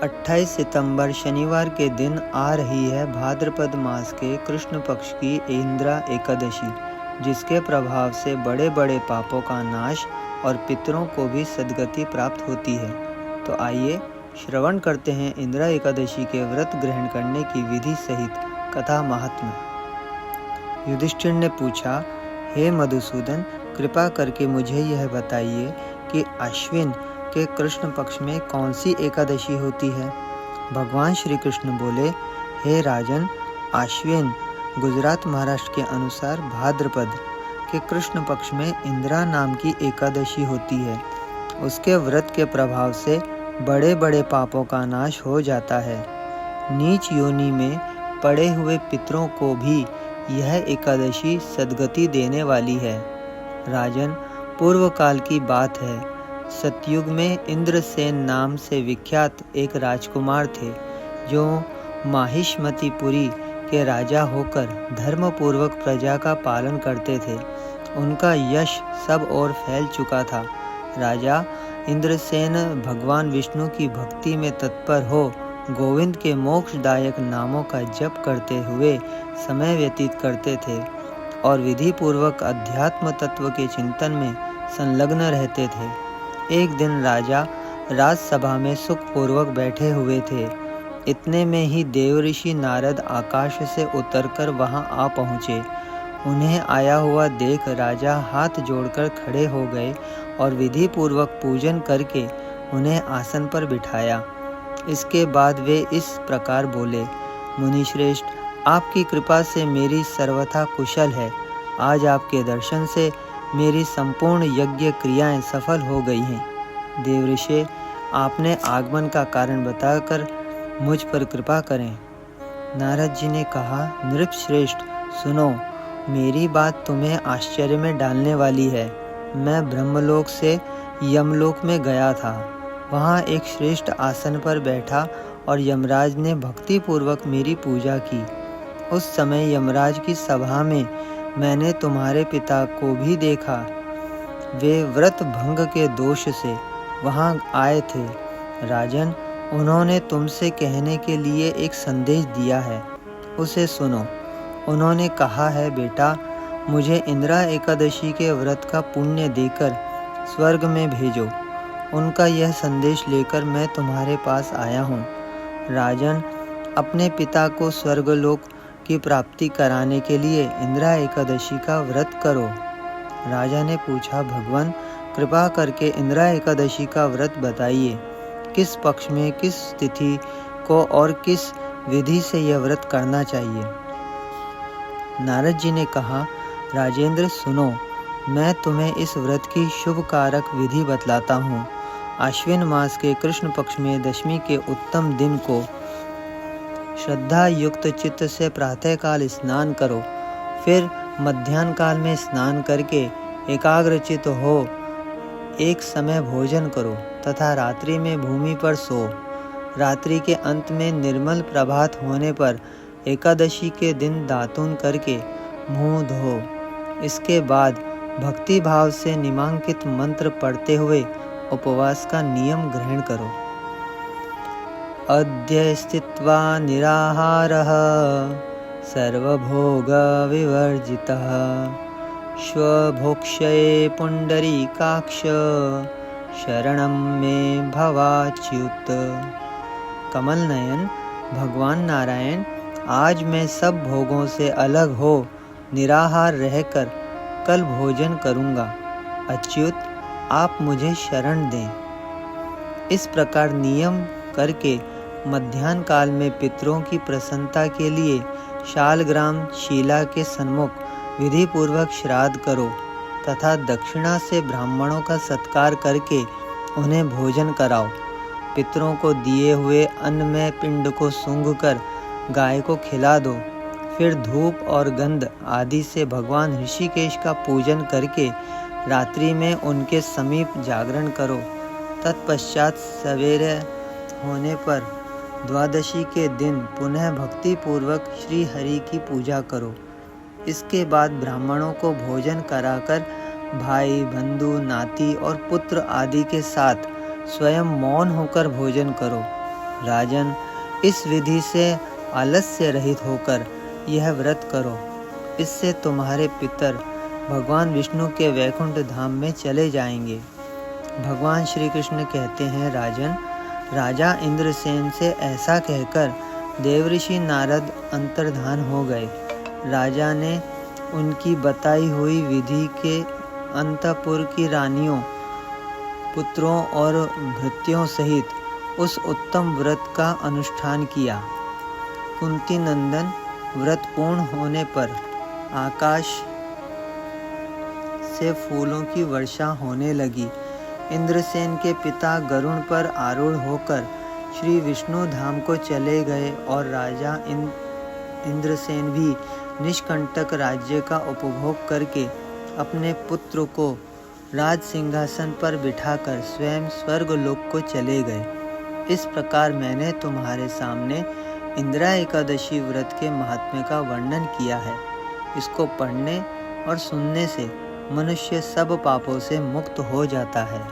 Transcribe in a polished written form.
28 सितंबर शनिवार के दिन आ रही है भाद्रपद मास के कृष्ण पक्ष की इंद्रा एकादशी, जिसके प्रभाव से बड़े बड़े पापों का नाश और पितरों को भी सद्गति प्राप्त होती है। तो आइए श्रवण करते हैं इंद्रा एकादशी के व्रत ग्रहण करने की विधि सहित कथा महात्म्य। युधिष्ठिर ने पूछा, हे मधुसूदन, कृपा करके मुझे यह बताइए कि अश्विन के कृष्ण पक्ष में कौन सी एकादशी होती है। भगवान श्री कृष्ण बोले, हे राजन, अश्विन गुजरात महाराष्ट्र के अनुसार भाद्रपद के कृष्ण पक्ष में इंद्रा नाम की एकादशी होती है। उसके व्रत के प्रभाव से बड़े बड़े पापों का नाश हो जाता है। नीच योनि में पड़े हुए पितरों को भी यह एकादशी सद्गति देने वाली है। राजन, पूर्व काल की बात है। सतयुग में इंद्रसेन नाम से विख्यात एक राजकुमार थे, जो माहिष्मतिपुरी के राजा होकर धर्मपूर्वक प्रजा का पालन करते थे। उनका यश सब ओर फैल चुका था। राजा इंद्रसेन भगवान विष्णु की भक्ति में तत्पर हो गोविंद के मोक्षदायक नामों का जप करते हुए समय व्यतीत करते थे और विधि पूर्वक अध्यात्म तत्व के चिंतन में संलग्न रहते थे। एक दिन राजा राजसभा में सुखपूर्वक बैठे हुए थे। इतने में ही देवऋषि नारद आकाश से उतरकर वहां आ पहुँचे। उन्हें आया हुआ देख राजा हाथ जोड़कर खड़े हो गए और विधि पूर्वक पूजन करके उन्हें आसन पर बिठाया। इसके बाद वे इस प्रकार बोले, मुनिश्रेष्ठ, आपकी कृपा से मेरी सर्वथा कुशल है। आज आपके दर्शन से मेरी संपूर्ण यज्ञ क्रियाएं सफल हो गई हैं। देवऋषि, आपने आगमन का कारण बताकर मुझ पर कृपा करें। नारद जी ने कहा, नृपश्रेष्ठ, सुनो, मेरी बात तुम्हें आश्चर्य में डालने वाली है। मैं ब्रह्मलोक से यमलोक में गया था। वहाँ एक श्रेष्ठ आसन पर बैठा और यमराज ने भक्ति पूर्वक मेरी पूजा की। उस समय यमराज की सभा में मैंने तुम्हारे पिता को भी देखा। वे व्रत भंग के दोष से वहाँ आए थे। राजन, उन्होंने तुमसे कहने के लिए एक संदेश दिया है, उसे सुनो। उन्होंने कहा है, बेटा, मुझे इंद्रा एकादशी के व्रत का पुण्य देकर स्वर्ग में भेजो। उनका यह संदेश लेकर मैं तुम्हारे पास आया हूँ। राजन, अपने पिता को स्वर्गलोक की प्राप्ति कराने के लिए इंद्रा एकादशी का व्रत करो। राजा ने पूछा, भगवान, कृपा करके इंद्रा एकादशी का व्रत बताइए। किस पक्ष में, किस तिथि को और किस विधि से यह व्रत करना चाहिए। नारद जी ने कहा, राजेंद्र, सुनो, मैं तुम्हें इस व्रत की शुभ कारक विधि बतलाता हूँ। अश्विन मास के कृष्ण पक्ष में दशमी के उत्तम दिन को श्रद्धा युक्त चित्त से प्रातःकाल स्नान करो। फिर मध्याह्न काल में स्नान करके एकाग्रचित्त हो एक समय भोजन करो तथा रात्रि में भूमि पर सो। रात्रि के अंत में निर्मल प्रभात होने पर एकादशी के दिन दातून करके मुंह धो। इसके बाद भक्ति भाव से निमांकित मंत्र पढ़ते हुए उपवास का नियम ग्रहण करो। अद्य स्थित्वा निराहारः सर्वभोग विवर्जितः स्वभोक्ष्ये पुंडरीकाक्ष शरणं मे भवाच्युत। कमल नयन भगवान नारायण, आज मैं सब भोगों से अलग हो निराहार रहकर कल भोजन करूँगा। अच्युत, आप मुझे शरण दें। इस प्रकार नियम करके मध्याह्न काल में पितरों की प्रसन्नता के लिए शालग्राम शिला के सन्मुख विधि पूर्वक श्राद्ध करो तथा दक्षिणा से ब्राह्मणों का सत्कार करके उन्हें भोजन कराओ। पितरों को दिए हुए अन्न में पिंड को सूंघकर गाय को खिला दो। फिर धूप और गंध आदि से भगवान ऋषिकेश का पूजन करके रात्रि में उनके समीप जागरण करो। तत्पश्चात सवेरे होने पर द्वादशी के दिन पुनः भक्ति पूर्वक श्री हरि की पूजा करो। इसके बाद ब्राह्मणों को भोजन कराकर भाई, बंधु, नाती और पुत्र आदि के साथ स्वयं मौन होकर भोजन करो। राजन, इस विधि से आलस्य रहित होकर यह व्रत करो। इससे तुम्हारे पितर भगवान विष्णु के वैकुंठ धाम में चले जाएंगे। भगवान श्री कृष्ण कहते हैं, राजन, राजा इंद्रसेन से ऐसा कहकर देवऋषि नारद अंतर्धान हो गए। राजा ने उनकी बताई हुई विधि के अंतपुर की रानियों, पुत्रों और भृत्यों सहित उस उत्तम व्रत का अनुष्ठान किया। कुंती नंदन, व्रत पूर्ण होने पर आकाश से फूलों की वर्षा होने लगी। इंद्रसेन के पिता गरुड़ पर आरूढ़ होकर श्री विष्णु धाम को चले गए और राजा इंद्रसेन भी निष्कंटक राज्य का उपभोग करके अपने पुत्र को राज सिंहासन पर बिठाकर स्वयं स्वर्गलोक को चले गए। इस प्रकार मैंने तुम्हारे सामने इंदिरा एकादशी व्रत के महात्म्य का वर्णन किया है। इसको पढ़ने और सुनने से मनुष्य सब पापों से मुक्त हो जाता है।